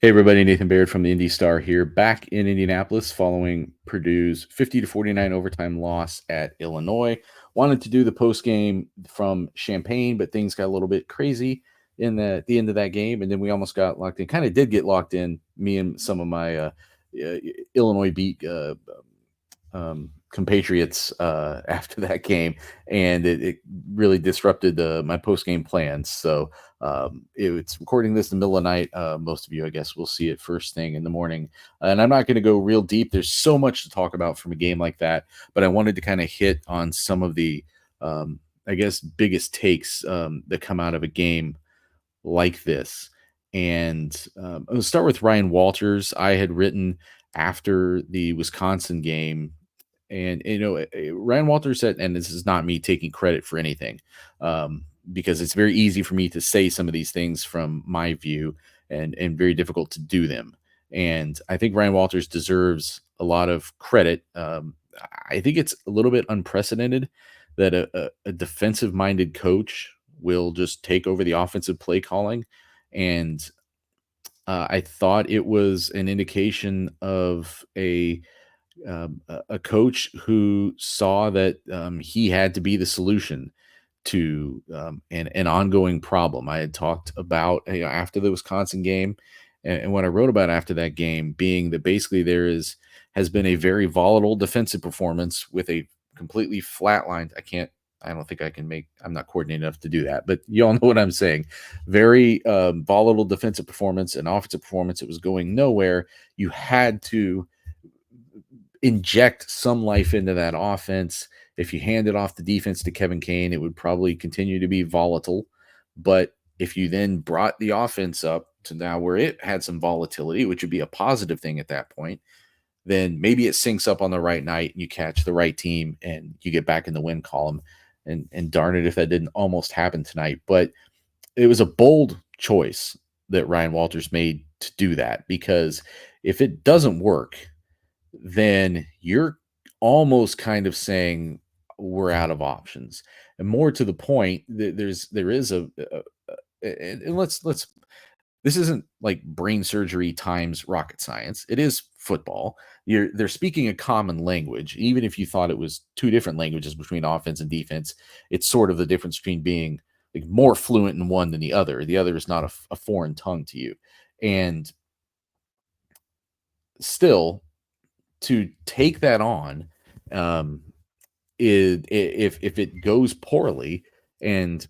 Hey everybody, Nathan Baird from the Indy Star here, back in Indianapolis following Purdue's 50-49 overtime loss at Illinois. Wanted to do the post game from Champaign, but things got a little bit crazy in the end of that game, and then we almost got locked in. Kind of did get locked in, me and some of my uh, Illinois beat compatriots after that game, and it really disrupted my post game plans. So it's recording this in the middle of the night. Most of you, I guess, will see it first thing in the morning. And I'm not going to go real deep. There's so much to talk about from a game like that, but I wanted to kind of hit on some of the, I guess, biggest takes that come out of a game like this. And I'll start with Ryan Walters. I had written after the Wisconsin game, and Ryan Walters said, and this is not me taking credit for anything, because it's very easy for me to say some of these things from my view, and very difficult to do them. And I think Ryan Walters deserves a lot of credit. I think it's a little bit unprecedented that a defensive minded coach will just take over the offensive play calling. And I thought it was an indication of a coach who saw that he had to be the solution to an ongoing problem. I had talked about after the Wisconsin game, and what I wrote about after that game being that basically has been a very volatile defensive performance with a completely flatlined. I don't think I can make. I'm not coordinated enough to do that, but you all know what I'm saying. Very volatile defensive performance and offensive performance. It was going nowhere. You had to inject some life into that offense. If you handed off the defense to Kevin Kane, it would probably continue to be volatile. But if you then brought the offense up to now where it had some volatility, which would be a positive thing at that point, then maybe it syncs up on the right night and you catch the right team and you get back in the win column. And darn it if that didn't almost happen tonight. But it was a bold choice that Ryan Walters made to do that, because if it doesn't work, then you're almost kind of saying we're out of options. And more to the point, there is and let's this isn't like brain surgery times rocket science. It is football. They're speaking a common language. Even if you thought it was two different languages between offense and defense, it's sort of the difference between being like more fluent in one than the other. The other is not a foreign tongue to you. And still, to take that on, um, if it goes poorly, and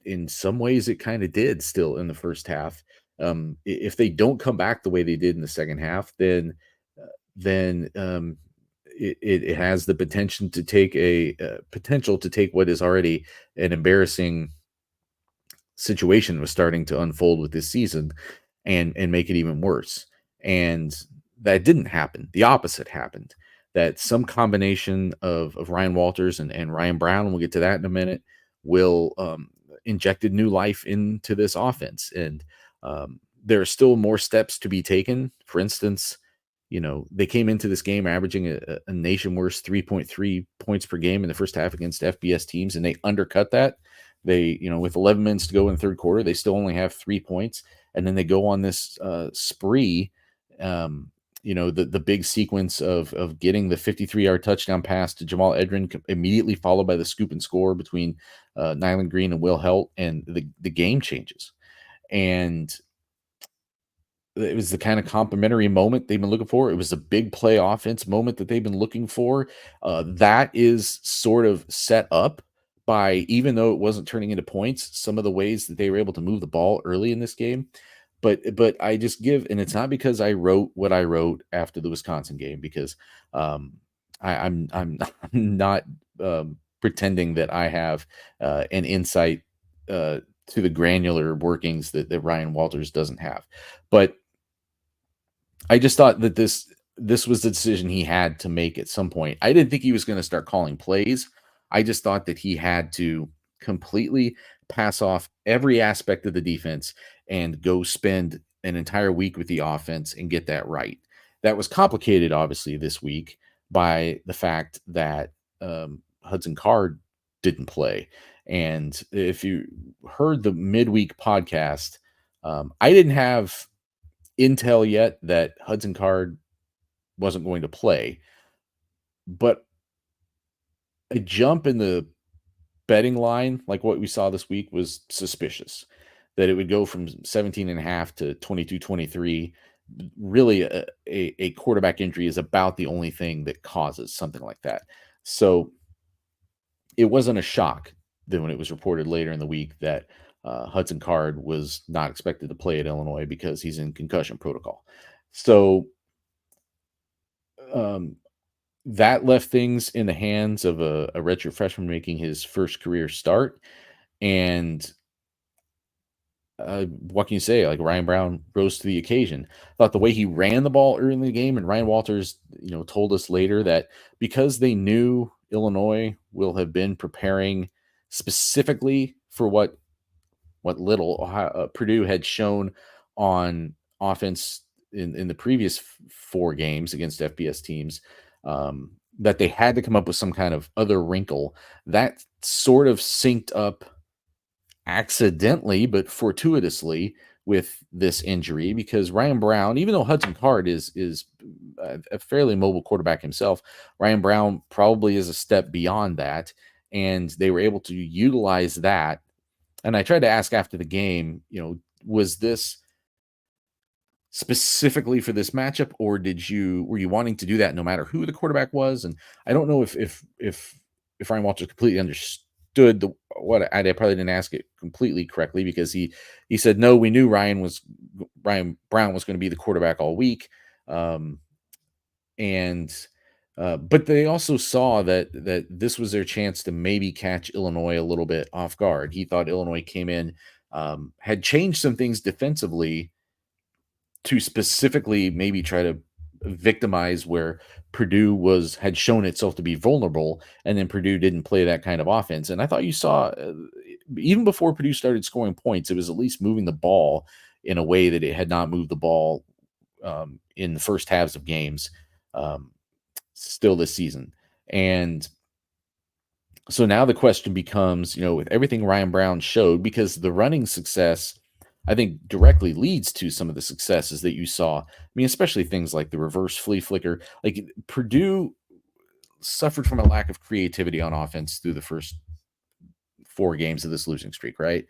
in some ways it kind of did still in the first half. If they don't come back the way they did in the second half, then it has the potential to take what is already an embarrassing situation was starting to unfold with this season, and make it even worse. And that didn't happen. The opposite happened. That some combination of Ryan Walters and Ryan Browne, and we'll get to that in a minute, will injected new life into this offense. And there are still more steps to be taken. For instance, they came into this game averaging a nation worst 3.3 points per game in the first half against FBS teams, and they undercut that. They, with 11 minutes to go in the third quarter, they still only have 3 points, and then they go on this spree. The big sequence of getting the 53-yard touchdown pass to Jamal Edrin, immediately followed by the scoop and score between Nyland Green and Will Helt, and the game changes. And it was the kind of complimentary moment they've been looking for. It was a big play offense moment that they've been looking for. That is sort of set up by, even though it wasn't turning into points, some of the ways that they were able to move the ball early in this game. But I just give, and it's not because I wrote what I wrote after the Wisconsin game, because I'm not pretending that I have an insight to the granular workings that Ryan Walters doesn't have. But I just thought that this was the decision he had to make at some point. I didn't think he was going to start calling plays. I just thought that he had to completely pass off every aspect of the defense and go spend an entire week with the offense and get that right. That was complicated, obviously, this week by the fact that Hudson Card didn't play. And if you heard the midweek podcast, I didn't have intel yet that Hudson Card wasn't going to play, but a jump in the betting line, like what we saw this week, was suspicious. That it would go from 17.5 to 22-23. Really, a quarterback injury is about the only thing that causes something like that. So it wasn't a shock then when it was reported later in the week that Hudson Card was not expected to play at Illinois because he's in concussion protocol. So um, that left things in the hands of a redshirt freshman making his first career start. And what can you say? Like, Ryan Browne rose to the occasion. Thought the way he ran the ball early in the game, and Ryan Walters, told us later that because they knew Illinois will have been preparing specifically for what little Purdue had shown on offense in the previous four games against FBS teams, that they had to come up with some kind of other wrinkle that sort of synced up accidentally but fortuitously with this injury, because Ryan Browne, even though Hudson Card is a fairly mobile quarterback himself, Ryan Browne probably is a step beyond that, and they were able to utilize that. And I tried to ask after the game, was this specifically for this matchup, or were you wanting to do that no matter who the quarterback was? And I don't know if Ryan Walters completely understood what I probably didn't ask it completely correctly, because he said no, we knew Ryan Browne was going to be the quarterback all week, um, and but they also saw that this was their chance to maybe catch Illinois a little bit off guard. He thought Illinois came in, had changed some things defensively to specifically maybe try to victimize where Purdue had shown itself to be vulnerable, and then Purdue didn't play that kind of offense. And I thought you saw, even before Purdue started scoring points, it was at least moving the ball in a way that it had not moved the ball in the first halves of games, um, still this season. And so now the question becomes, with everything Ryan Browne showed, because the running success, I think, directly leads to some of the successes that you saw. I mean, especially things like the reverse flea flicker. Like, Purdue suffered from a lack of creativity on offense through the first four games of this losing streak, right?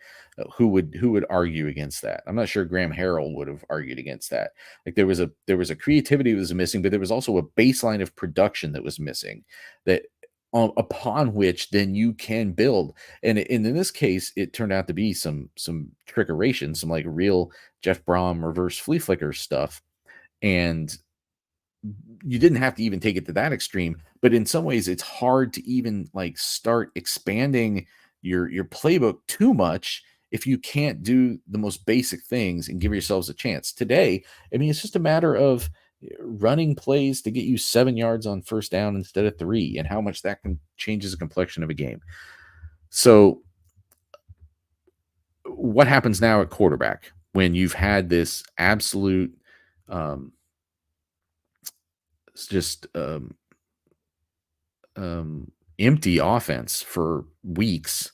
Who would argue against that? I'm not sure Graham Harrell would have argued against that. Like, there was a creativity that was missing, but there was also a baseline of production that was missing, that upon which then you can build. And in this case, it turned out to be some trickeration, some like real Jeff Brom reverse flea flicker stuff. And you didn't have to even take it to that extreme, but in some ways it's hard to even like start expanding your playbook too much if you can't do the most basic things and give yourselves a chance. Today, I mean, it's just a matter of running plays to get you 7 yards on first down instead of 3, and how much that can changes the complexion of a game. So what happens now at quarterback when you've had this absolute um, just empty offense for weeks,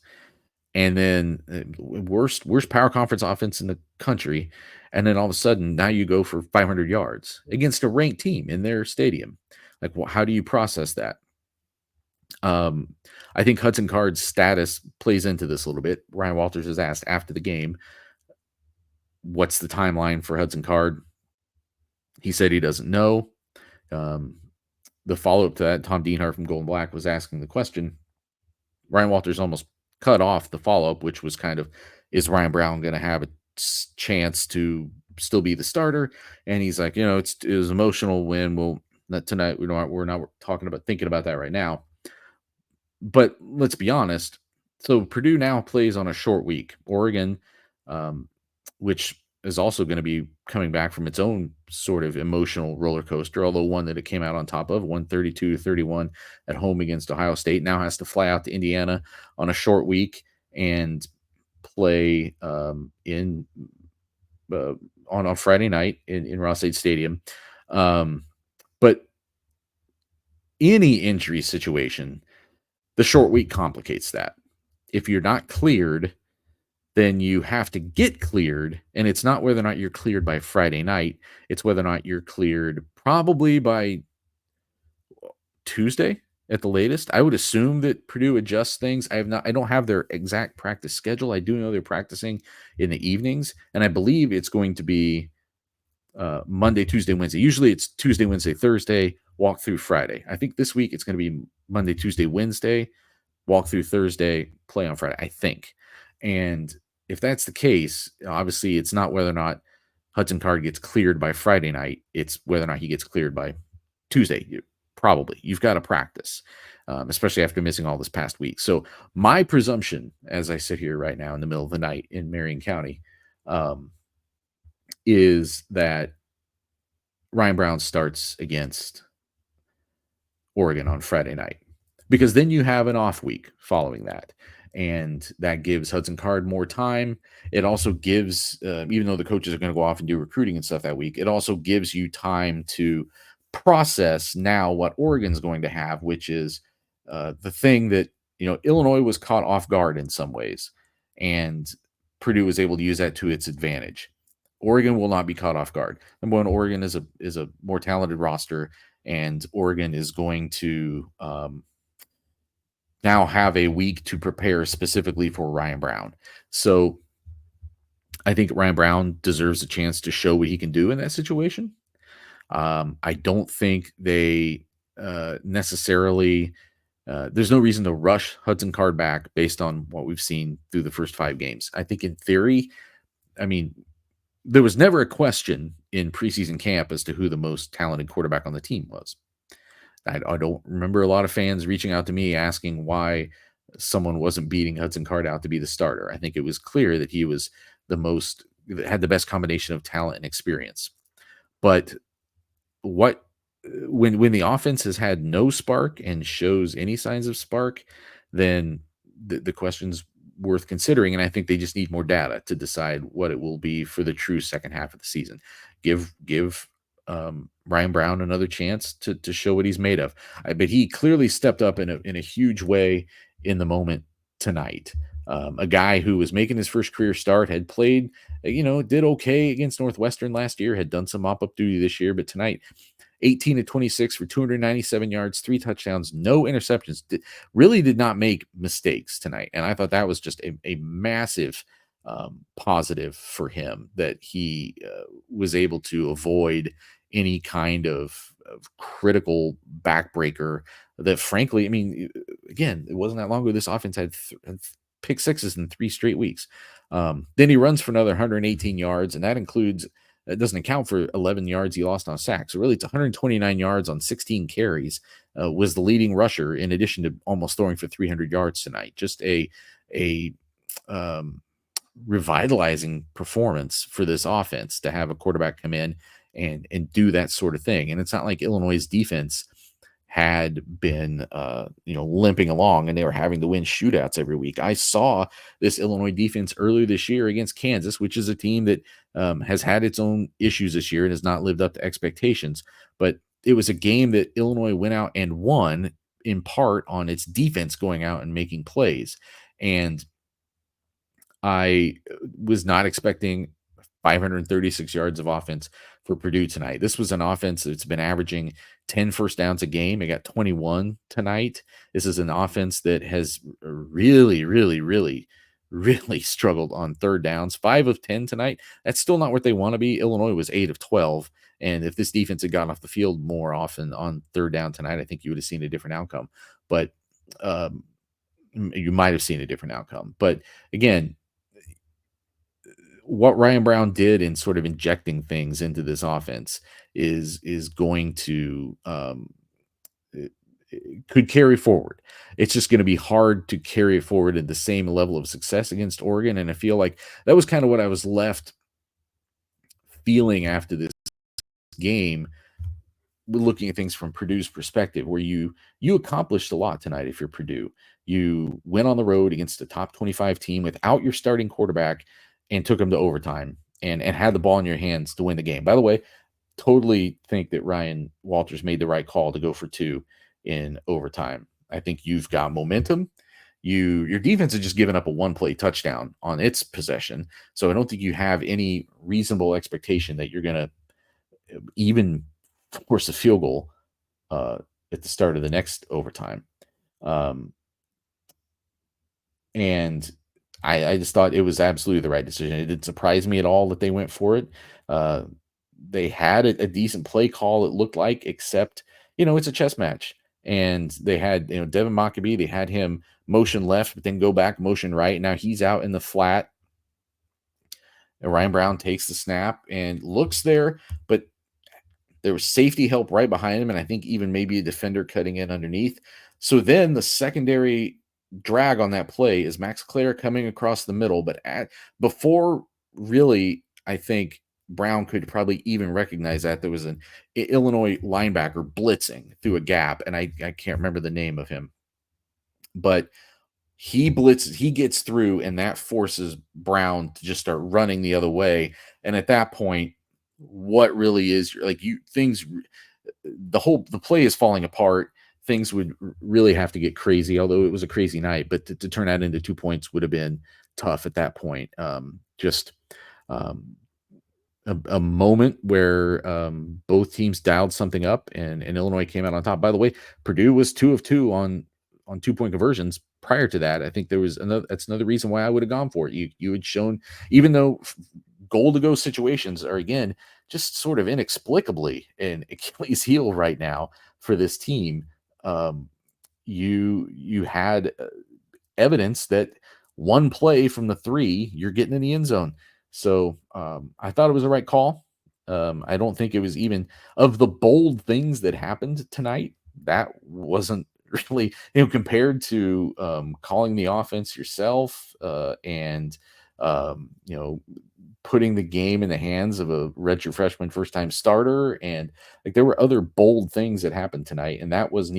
and then worst power conference offense in the country, and then all of a sudden now you go for 500 yards against a ranked team in their stadium? Like, how do you process that? um I think Hudson Card's status plays into this a little bit. Ryan Walters is asked after the game, what's the timeline for Hudson Card? He said he doesn't know. um the follow-up to that, Tom Dienhart from Golden Black was asking the question. Ryan Walters almost cut off the follow-up, which was kind of, is Ryan Browne going to have a chance to still be the starter? And he's like, it was emotional when not tonight. We're not thinking about that right now. But let's be honest. So Purdue now plays on a short week. Oregon, um, which is also going to be coming back from its own sort of emotional roller coaster, although one that it came out on top of, 132-31 at home against Ohio State, now has to fly out to Indiana on a short week and play in on Friday night in Ross State Stadium. But any injury situation, the short week complicates that. If you're not cleared, then you have to get cleared. And it's not whether or not you're cleared by Friday night, it's whether or not you're cleared probably by Tuesday at the latest. I would assume that Purdue adjusts things. I don't have their exact practice schedule. I do know they're practicing in the evenings, and I believe it's going to be Monday, Tuesday, Wednesday. Usually it's Tuesday, Wednesday, Thursday, walk through Friday. I think this week it's going to be Monday, Tuesday, Wednesday, walk through Thursday, play on Friday, I think. And if that's the case, obviously it's not whether or not Hudson Card gets cleared by Friday night, it's whether or not he gets cleared by Tuesday. Probably. You've got to practice, especially after missing all this past week. So my presumption, as I sit here right now in the middle of the night in Marion County, um, is that Ryan Browne starts against Oregon on Friday night, because then you have an off week following that. And that gives Hudson Card more time. It also gives, even though the coaches are going to go off and do recruiting and stuff that week, it also gives you time to process now what Oregon's going to have, which is the thing that, Illinois was caught off guard in some ways, and Purdue was able to use that to its advantage. Oregon will not be caught off guard. Number one, Oregon is a more talented roster, and Oregon is going to now have a week to prepare specifically for Ryan Browne. So I think Ryan Browne deserves a chance to show what he can do in that situation. I don't think they necessarily. There's no reason to rush Hudson Card back based on what we've seen through the first 5 games. I think in theory, I mean, there was never a question in preseason camp as to who the most talented quarterback on the team was. I don't remember a lot of fans reaching out to me asking why someone wasn't beating Hudson Card out to be the starter. I think it was clear that he was had the best combination of talent and experience. But what when the offense has had no spark and shows any signs of spark, then the question's worth considering. And I think they just need more data to decide what it will be for the true second half of the season. Give Ryan Browne another chance to show what he's made of. But he clearly stepped up in a huge way in the moment tonight. A guy who was making his first career start, had played, did okay against Northwestern last year, had done some mop-up duty this year, but tonight, 18 to 26 for 297 yards, 3 touchdowns, no interceptions. Really did not make mistakes tonight. And I thought that was just a massive positive for him, that he was able to avoid any kind of critical backbreaker that, frankly, I mean, again, it wasn't that long ago this offense had pick sixes in 3 straight weeks. Then he runs for another 118 yards, and that doesn't account for 11 yards he lost on a sack. So really, it's 129 yards on 16 carries. Was the leading rusher, in addition to almost throwing for 300 yards tonight. Just a revitalizing performance for this offense to have a quarterback come in and do that sort of thing. And it's not like Illinois' defense had been limping along and they were having to win shootouts every week. I saw this Illinois defense earlier this year against Kansas, which is a team that has had its own issues this year and has not lived up to expectations. But it was a game that Illinois went out and won in part on its defense going out and making plays. And I was not expecting 536 yards of offense for Purdue tonight. This was an offense that's been averaging 10 first downs a game. It got 21 tonight. This is an offense that has really, really, really, really struggled on third downs. 5 of 10 tonight. That's still not what they want to be. Illinois was 8 of 12. And if this defense had gotten off the field more often on third down tonight, I think you would have seen a different outcome. But you might have seen a different outcome. But again, what Ryan Browne did in sort of injecting things into this offense is going to it could carry forward. It's just going to be hard to carry it forward at the same level of success against Oregon. And I feel like that was kind of what I was left feeling after this game, looking at things from Purdue's perspective, where you accomplished a lot tonight. If you're Purdue, you went on the road against a top 25 team without your starting quarterback and took them to overtime and had the ball in your hands to win the game. By the way, totally think that Ryan Walters made the right call to go for 2 in overtime. I think you've got momentum. your defense has just given up a one play touchdown on its possession. So I don't think you have any reasonable expectation that you're going to even force a field goal uh, at the start of the next overtime. Um, and I just thought it was absolutely the right decision. It didn't surprise me at all that they went for it. Uh, they had a decent play call, it looked like, except, it's a chess match. And they had, Devin Mockabee, they had him motion left, but then go back, motion right. Now he's out in the flat. And Ryan Browne takes the snap and looks there, but there was safety help right behind him, and I think even maybe a defender cutting in underneath. So then the secondary drag on that play is Max Clare coming across the middle, but before really, I think Browne could probably even recognize that there was an Illinois linebacker blitzing through a gap, and I can't remember the name of him, but he blitzes, he gets through, and that forces Browne to just start running the other way. And at that point, what really is like you things the play is falling apart. Things would really have to get crazy, although it was a crazy night, but to turn that into 2 points would have been tough at that point. Just um, a moment where both teams dialed something up, and Illinois came out on top. By the way, Purdue was 2 of 2 on 2 point conversions. Prior to that, I think there was another. That's another reason why I would have gone for it. You had shown, even though goal to go situations are again just sort of inexplicably an Achilles heel right now for this team. Um, you had evidence that one play from the 3, you're getting in the end zone. So I thought it was the right call. I don't think it was even of the bold things that happened tonight. That wasn't really, compared to calling the offense yourself and putting the game in the hands of a redshirt freshman first time starter. And like there were other bold things that happened tonight, and that wasn't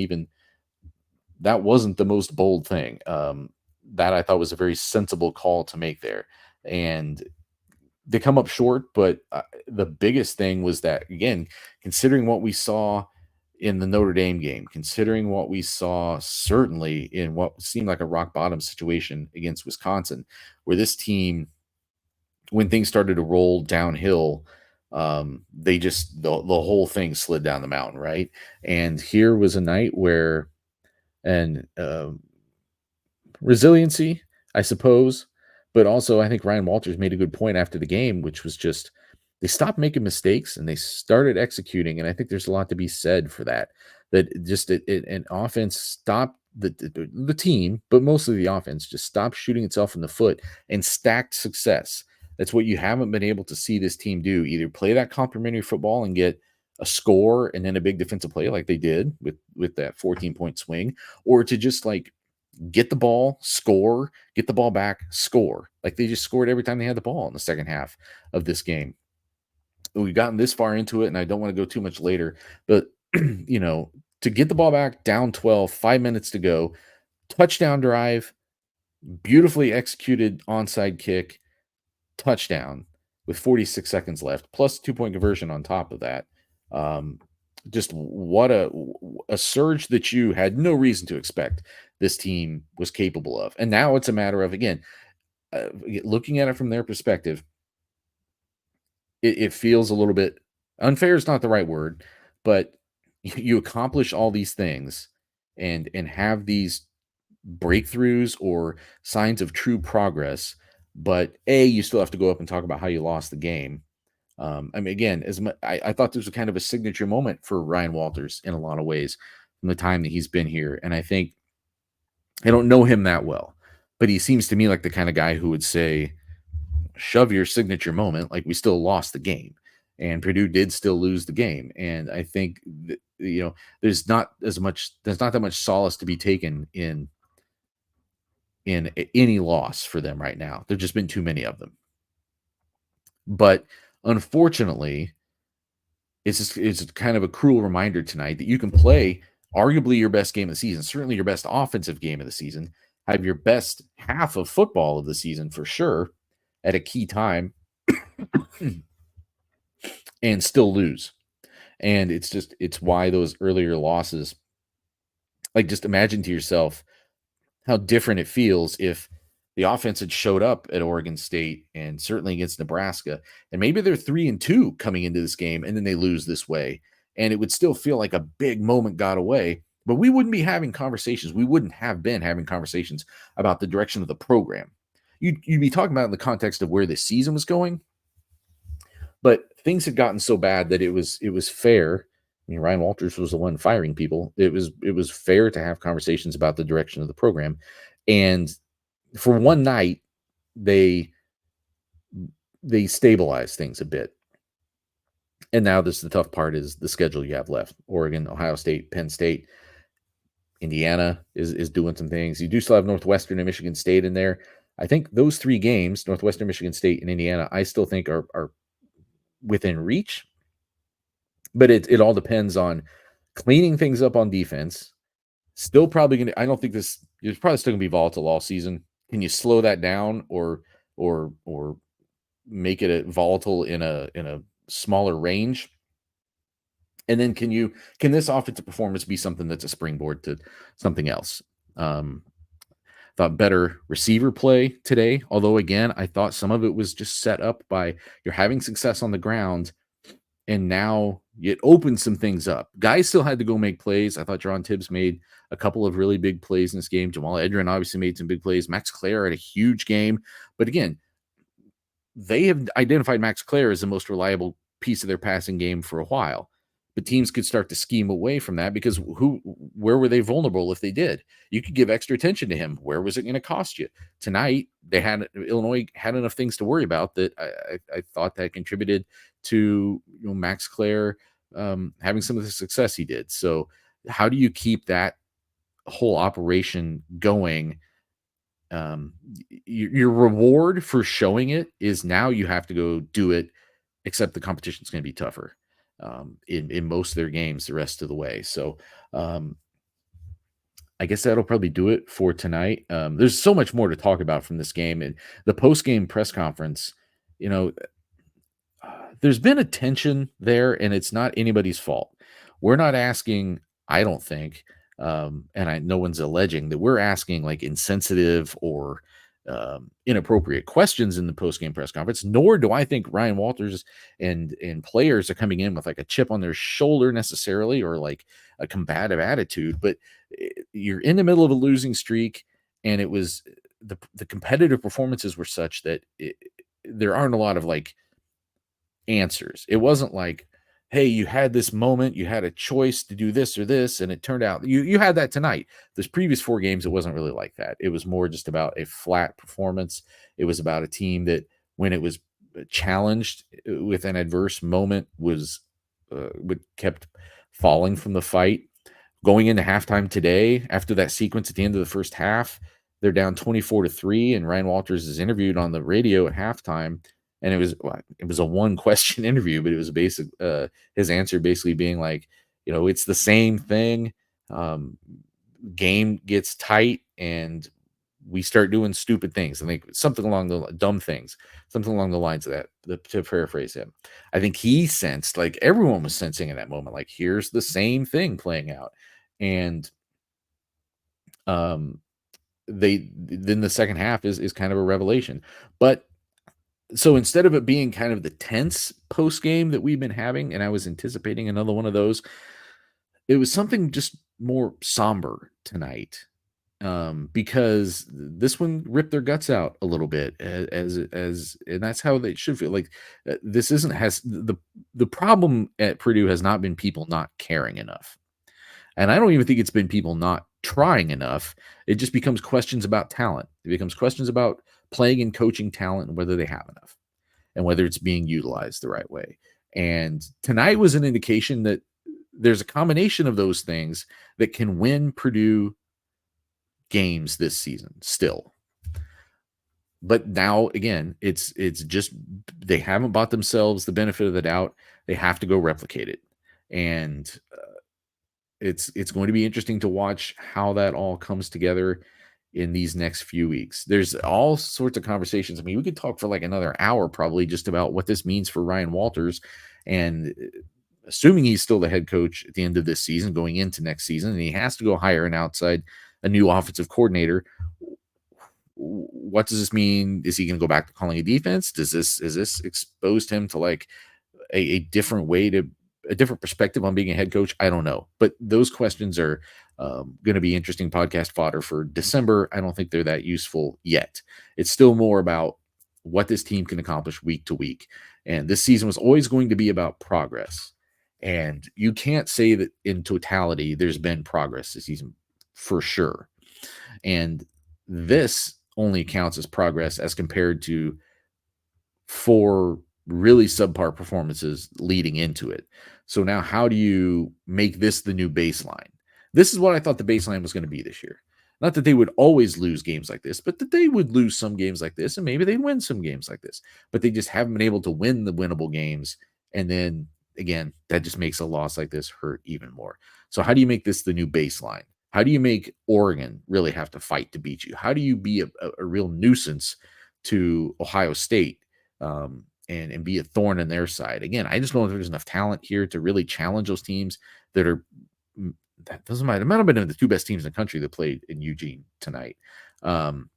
the most bold thing. That I thought was a very sensible call to make there. And they come up short, but the biggest thing was that, again, considering what we saw in the Notre Dame game, considering what we saw certainly in what seemed like a rock bottom situation against Wisconsin, where this team, when things started to roll downhill, they just the whole thing slid down the mountain, right? And here was a night where, and resiliency, I suppose. But also, I think Ryan Walters made a good point after the game, which was just they stopped making mistakes and they started executing. And I think there's a lot to be said for that. That just an offense stopped the team, but mostly the offense just stopped shooting itself in the foot and stacked success. That's what you haven't been able to see this team do. Either play that complementary football and get a score and then a big defensive play like they did with that 14-point swing, or to just like get the ball, score, get the ball back, score. Like they just scored every time they had the ball in the second half of this game. We've gotten this far into it, and I don't want to go too much later, but to get the ball back down 12, 5 minutes to go, touchdown drive, beautifully executed onside kick, touchdown with 46 seconds left, plus 2 point conversion on top of that. Just what a surge that you had no reason to expect this team was capable of. And now it's a matter of, again, looking at it from their perspective, it feels a little bit unfair is not the right word, but you accomplish all these things and have these breakthroughs or signs of true progress, but you still have to go up and talk about how you lost the game. I mean, again, I thought this was kind of a signature moment for Ryan Walters in a lot of ways from the time that he's been here. And I think I don't know him that well, but he seems to me like the kind of guy who would say, shove your signature moment. Like we still lost the game and Purdue did still lose the game. And I think that, there's not that much solace to be taken in any loss for them right now. There've just been too many of them. But unfortunately, it's kind of a cruel reminder tonight that you can play arguably your best game of the season, certainly your best offensive game of the season, have your best half of football of the season for sure at a key time and still lose. And it's why those earlier losses, like just imagine to yourself how different it feels if the offense had showed up at Oregon State and certainly against Nebraska, and maybe they're 3-2 coming into this game, and then they lose this way, and it would still feel like a big moment got away. But we wouldn't be having conversations. We wouldn't have been having conversations about the direction of the program. You'd be talking about in the context of where the season was going, but things had gotten so bad that it was fair. I mean, Ryan Walters was the one firing people. It was fair to have conversations about the direction of the program, and for one night, they they stabilized things a bit. And now this the tough part is the schedule you have left. Oregon, Ohio State, Penn State, Indiana is doing some things. You do still have Northwestern and Michigan State in there. I think those three games, Northwestern, Michigan State, and Indiana, I still think are within reach. But it all depends on cleaning things up on defense. Still probably gonna. I don't think this is probably still gonna be volatile all season. Can you slow that down or make it a volatile in a smaller range? And then can this offensive performance be something that's a springboard to something else? Um, thought better receiver play today, although again, I thought some of it was just set up by you're having success on the ground, and now it opened some things up. Guys still had to go make plays. I thought Jaron Tibbs made a couple of really big plays in this game. Jamal Edrin obviously made some big plays. Max Clare had a huge game, but again, they have identified Max Clare as the most reliable piece of their passing game for a while. But teams could start to scheme away from that because where were they vulnerable if they did? You could give extra attention to him. Where was it going to cost you? Tonight, Illinois had enough things to worry about that I thought that contributed to Max Clare having some of the success he did. So how do you keep that whole operation going? Your reward for showing it is now you have to go do it, except the competition is going to be tougher in most of their games the rest of the way. So I guess that'll probably do it for tonight. There's so much more to talk about from this game, and the post game press conference. You know, there's been a tension there, and it's not anybody's fault. We're not asking, I don't think, no one's alleging that we're asking like insensitive or inappropriate questions in the post-game press conference. Nor do I think Ryan Walters and players are coming in with like a chip on their shoulder necessarily or like a combative attitude. But you're in the middle of a losing streak, and it was the competitive performances were such that there aren't a lot of like answers. It wasn't like, hey, you had this moment, you had a choice to do this or this, and it turned out you had that tonight. Those previous four games, it wasn't really like that. It was more just about a flat performance. It was about a team that, when it was challenged with an adverse moment, was kept falling from the fight. Going into halftime today, after that sequence at the end of the first half, they're down 24-3, and Ryan Walters is interviewed on the radio at halftime. And it was a one question interview, but it was basic. His answer basically being like, it's the same thing. Game gets tight, and we start doing stupid things. I think something along the dumb things, something along the lines of that. To paraphrase him, I think he sensed, like everyone was sensing in that moment, like here's the same thing playing out, and then the second half is kind of a revelation, but. So instead of it being kind of the tense post game that we've been having, and I was anticipating another one of those, it was something just more somber tonight, because this one ripped their guts out a little bit, and that's how they should feel. Like this isn't has the problem at Purdue has not been people not caring enough, and I don't even think it's been people not trying enough. It just becomes questions about talent. It becomes questions about playing and coaching talent and whether they have enough and whether it's being utilized the right way. And tonight was an indication that there's a combination of those things that can win Purdue games this season still. But now, again, it's just they haven't bought themselves the benefit of the doubt. They have to go replicate it. And it's going to be interesting to watch how that all comes together in these next few weeks. There's all sorts of conversations. I mean, we could talk for like another hour probably just about what this means for Ryan Walters, and assuming he's still the head coach at the end of this season, going into next season, and he has to go hire an outside a new offensive coordinator. What does this mean? Is he going to go back to calling a defense? Is this exposed him to like a different way to a different perspective on being a head coach? I don't know, but those questions are going to be interesting podcast fodder for December. I don't think they're that useful yet. It's still more about what this team can accomplish week to week. And this season was always going to be about progress. And you can't say that in totality there's been progress this season for sure. And this only counts as progress as compared to 4 really subpar performances leading into it. So now how do you make this the new baseline? This is what I thought the baseline was going to be this year. Not that they would always lose games like this, but that they would lose some games like this, and maybe they win some games like this. But they just haven't been able to win the winnable games. And then again, that just makes a loss like this hurt even more. So how do you make this the new baseline? How do you make Oregon really have to fight to beat you? How do you be a real nuisance to Ohio State, and be a thorn in their side? Again, I just don't know if there's enough talent here to really challenge those teams that are that doesn't matter. It might have been the 2 best teams in the country that played in Eugene tonight. Um,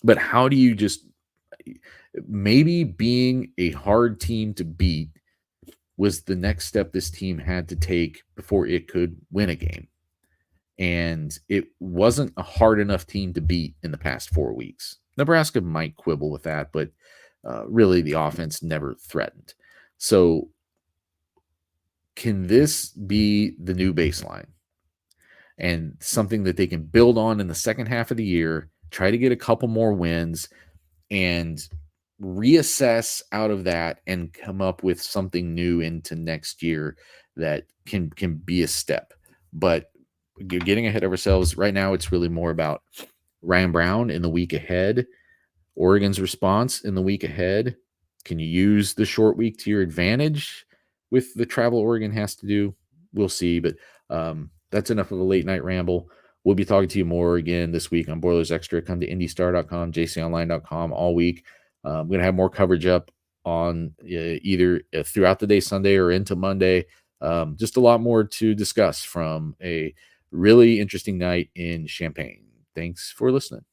but how do you just maybe being a hard team to beat was the next step this team had to take before it could win a game. And it wasn't a hard enough team to beat in the past 4 weeks. Nebraska might quibble with that, but really the offense never threatened. So can this be the new baseline and something that they can build on in the second half of the year, try to get a couple more wins and reassess out of that and come up with something new into next year that can be a step. But getting ahead of ourselves right now, it's really more about Ryan Browne in the week ahead, Oregon's response in the week ahead. Can you use the short week to your advantage with the travel Oregon has to do? We'll see. But that's enough of a late night ramble. We'll be talking to you more again this week on Boilers Extra. Come to IndyStar.com, JCOnline.com all week. I'm going to have more coverage up on either throughout the day, Sunday or into Monday. Just a lot more to discuss from a really interesting night in Champaign. Thanks for listening.